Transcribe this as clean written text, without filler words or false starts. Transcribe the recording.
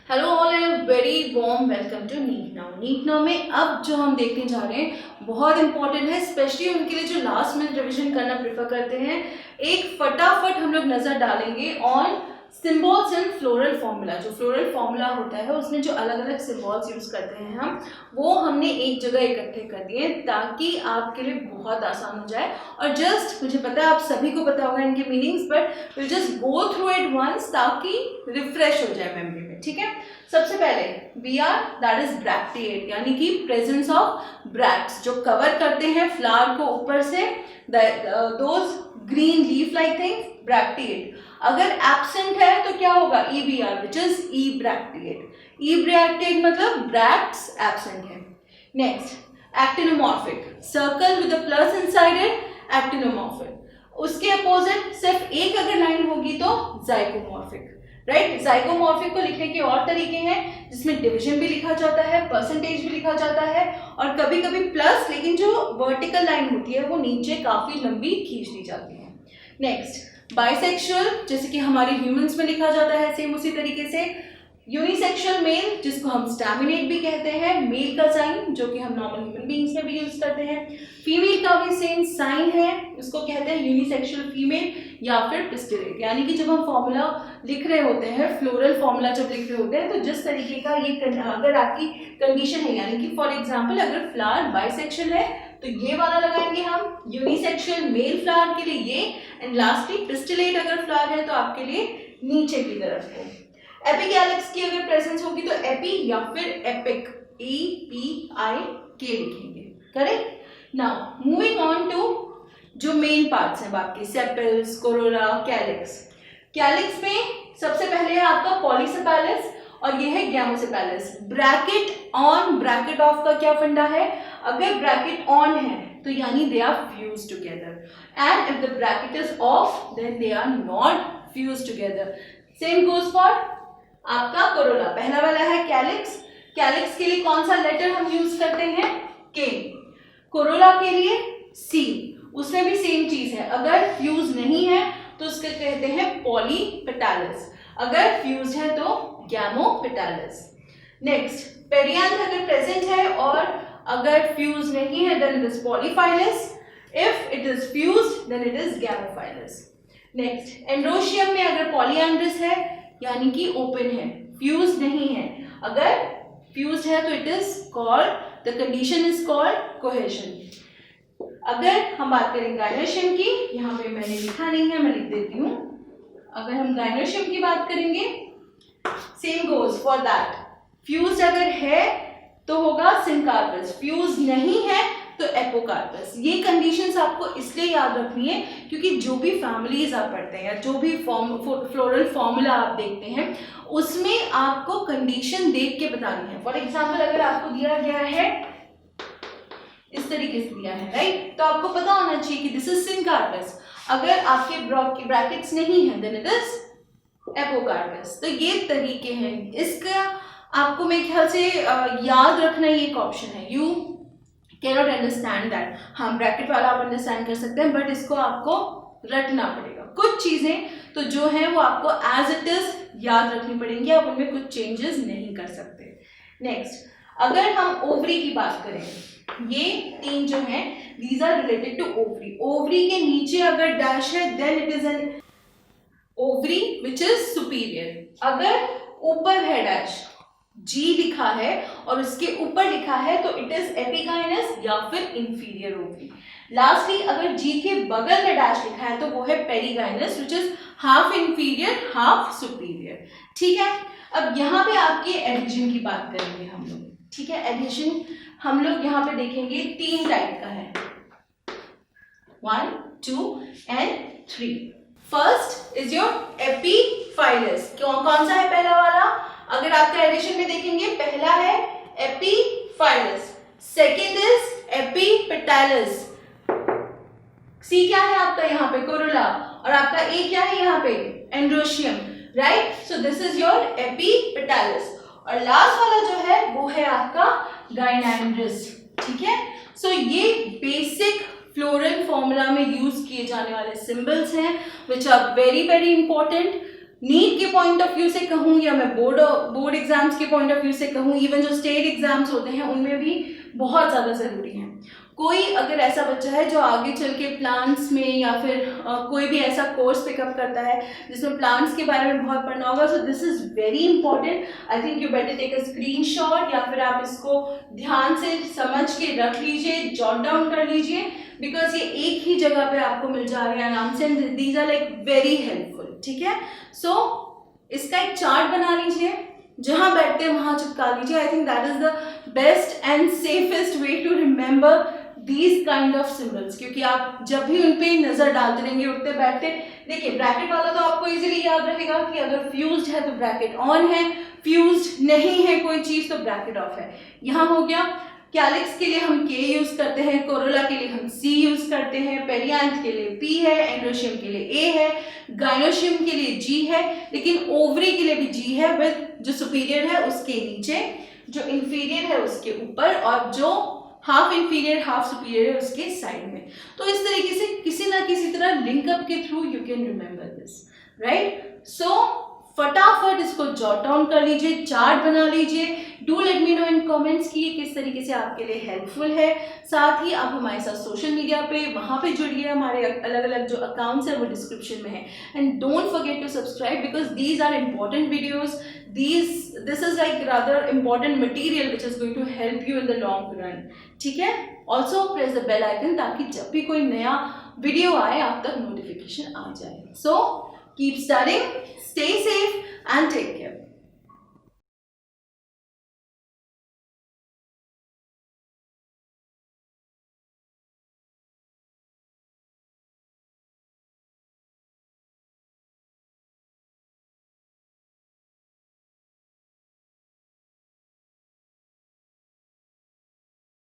Hello all and very warm welcome to NEET now. NEET now में अब जो हम देखने जा रहे हैं बहुत इंपॉर्टेंट है, स्पेशली उनके लिए जो लास्ट मिनट रिवीजन करना प्रेफर करते हैं। एक फटाफट हम लोग नजर डालेंगे on symbols in floral formula. जो फ्लोरल फॉर्मूला होता है उसमें जो अलग अलग सिंबल्स यूज करते हैं हम, वो हमने एक जगह इकट्ठे कर दिए ताकि आपके लिए बहुत आसान हो जाए। और जस्ट मुझे पता है आप सभी को पता होगा इनके meanings, but will just go through it once ताकि रिफ्रेश हो जाए मेमोरी में। ठीक है, सबसे पहले B R that is bracteate, यानी कि प्रेजेंस ऑफ ब्रैक्ट्स जो कवर करते हैं फ्लावर को ऊपर से, those green leaf like things, bracteate. अगर एब्सेंट है तो क्या होगा, E B R which is E bracteate. E bracteate मतलब ब्रैक्ट्स एब्सेंट है। Next actinomorphic, circle with a plus inside it, actinomorphic. उसके अपोजिट सिर्फ एक अगर लाइन होगी तो जाइगोमॉर्फिक। राइट, जाइगोमॉर्फिक को लिखने के और तरीके हैं जिसमें डिवीजन भी लिखा जाता है, परसेंटेज भी लिखा जाता है, और कभी कभी प्लस, लेकिन जो वर्टिकल लाइन होती है वो नीचे काफी लंबी खींच दी जाती है। नेक्स्ट बाइसेक्सुअल, जैसे कि हमारे ह्यूमंस में लिखा जाता है सेम उसी तरीके से। यूनिसेक्सुअल मेल, जिसको हम स्टैमिनेट भी कहते हैं, मेल का साइन जो कि हम नॉर्मल ह्यूमन बीइंग्स में भी यूज करते हैं। फीमेल का भी सेम साइन है, उसको कहते हैं यूनिसेक्सुअल फीमेल या फिर पिस्टिलेट। यानी कि जब हम फॉर्मूला लिख रहे होते हैं, फ्लोरल फॉर्मूला जब लिख रहे होते हैं, तो जिस तरीके का ये अगर आपकी कंडीशन है, यानी कि फॉर एग्जाम्पल अगर फ्लावर बाइसेक्सुअल है तो ये वाला लगाएंगे हम, यूनिसेक्सुअल मेल फ्लावर के लिए ये, एंड लास्टली पिस्टिलेट अगर फ्लावर है तो आपके लिए नीचे की तरफ को। एपिकैलिक्स की अगर प्रेजेंस होगी तो एपी या फिर एपिक, EPIK लिखेंगे। Correct. Now moving on to जो मेन पार्ट्स हैं आपके, सेपल्स, कोरोला, कैलिक्स। कैलिक्स में सबसे पहले है आपका पॉलीसेपेलस और ये है गैमोसेपेलस। ब्रैकेट ऑन ब्रैकेट ऑफ का क्या फंडा है, अगर ब्रैकेट ऑन है तो यानी they are fuse together, and if the bracket is off then they are not fuse together. Same goes for आपका कोरोला। पहला वाला है कैलिक्स। कैलिक्स के लिए कौन सा लेटर हम यूज करते हैं, के। कोरोला के लिए सी। उसमें भी सेम चीज है, अगर फ्यूज नहीं है तो उसके कहते हैं पॉलीपेटालस, अगर फ्यूज है तो गैमोपेटालस। नेक्स्ट पेरियांथ अगर प्रेजेंट है और अगर फ्यूज नहीं है then it is polyphyllous, if it is fused then it is gamophyllous. Next androecium में अगर पॉलीएंड्रस है यानी कि ओपन है, फ्यूज नहीं है, अगर फ्यूज है तो it is called, the condition is called cohesion. अगर हम बात करें गायनोशियम की, यहाँ पे मैंने लिखा नहीं है, मैं लिख देती हूँ। अगर हम गायनोशियम की बात करेंगे, same goes for that, fuse अगर है तो होगा सिनकार्पस, फ्यूज नहीं है तो एपोकार्पस। ये कंडीशंस आपको इसलिए याद रखनी है क्योंकि जो भी फैमिलीज आप पढ़ते हैं या जो भी फ्लोरल फॉर्मूला आप देखते हैं उसमें आपको कंडीशन देख के बतानी है। फॉर एग्जाम्पल अगर आपको दिया गया है इस तरीके से दिया है, राइट, तो आपको पता होना चाहिए कि दिस इज सिनकार्पस। अगर आपके ब्रैकेट्स नहीं है देन इट इज एपोकार्पस। तो ये तरीके हैं, इसका आपको मेरे ख्याल से याद रखना ही एक ऑप्शन है। यू कैनॉट अंडरस्टैंड दैट, हाँ ब्रैकेट वाला आप अंडरस्टैंड कर सकते हैं, बट इसको आपको रटना पड़ेगा। कुछ चीजें तो जो है वो आपको एज इट इज याद रखनी पड़ेंगी, आप उनमें कुछ चेंजेस नहीं कर सकते। नेक्स्ट अगर हम ओवरी की बात करें, ये तीन जो हैं these are related to ovary. Ovary के नीचे अगर डैश है then it is an ovary which is superior. अगर ऊपर है डैश, जी लिखा है और उसके ऊपर लिखा है तो इट इज एपिगाइनस या फिर इंफीरियर ओवरी। लास्टली अगर जी के बगल में डैश लिखा है तो वो है perigynous which is half inferior half superior. ठीक है, अब यहाँ पे आपके एडिशन की बात करेंगे हम लोग। ठीक है, एडिशन हम लोग यहाँ पे देखेंगे तीन टाइप का है, 1, 2 and 3। First is your epiphyllous. कौन सा है पहला वाला, अगर आपका एडिशन में देखेंगे पहला है एपीफाइलस, सेकेंड इज एपिपेटालस, सी क्या है आपका यहाँ पे कोरोला, और आपका ए क्या है यहाँ पे androecium, right. So this is your epipetalous, और लास्ट वाला जो है वो है आपका गायनाइड्रस। ठीक है, सो ये बेसिक फ्लोरल फॉर्मूला में यूज किए जाने वाले सिंबल्स हैं which are very very important. NEET के पॉइंट ऑफ व्यू से कहूँ या मैं बोर्ड एग्जाम्स के पॉइंट ऑफ व्यू से कहूँ, इवन जो स्टेट एग्जाम्स होते हैं उनमें भी बहुत ज़्यादा ज़रूरी हैं। कोई अगर ऐसा बच्चा है जो आगे चल के प्लांट्स में या फिर कोई भी ऐसा कोर्स पिकअप करता है जिसमें प्लांट्स के बारे में बहुत पढ़ना होगा, so this is very important. I think you better take a screenshot या फिर आप इसको ध्यान से समझ के रख लीजिए, जॉट डाउन कर लीजिए, बिकॉज ये एक ही जगह पे आपको मिल जा रहे हैं आराम से, these are like very helpful. ठीक है, सो इसका एक चार्ट बना लीजिए, जहाँ बैठते हैं वहाँ चिपका लीजिए। I think that is the best and safest way to remember these kind of symbols, क्योंकि आप जब भी उन पे नजर डालते रहेंगे उठते बैठते, देखिए ब्रैकेट वाला तो आपको इजीली याद रहेगा कि अगर फ्यूज्ड है तो ब्रैकेट ऑन है, फ्यूज्ड नहीं है कोई चीज तो ब्रैकेट ऑफ है। यहाँ हो गया। कैलिक्स के लिए हम K यूज करते हैं, कोरोला के लिए हम C यूज करते हैं, पेरियांथ के लिए P है, एंड्रोशियम के लिए A है, गाइनोशियम के लिए G है, लेकिन ओवरी के लिए भी G है, विद जो सुपीरियर है उसके नीचे, जो इंफीरियर है उसके ऊपर, और जो हाफ इंफीरियर हाफ सुपीरियर है उसके साइड में। तो इस तरीके से किसी ना किसी तरह लिंकअप के through you can remember this, right. So फटाफट इसको जॉट डाउन कर लीजिए, चार्ट बना लीजिए। Do let me know in comments कि ये किस तरीके से आपके लिए हेल्पफुल है। साथ ही आप हमारे साथ सोशल मीडिया पे वहाँ पे जुड़िए, हमारे अलग अलग जो अकाउंट्स है वो डिस्क्रिप्शन में है। And don't forget to subscribe because these are important videos, this is like rather important material which is going to help you in the long run. ठीक है, also press the bell icon ताकि जब भी कोई नया video आए आप तक नोटिफिकेशन आ जाए। सो keep studying, stay safe and take care.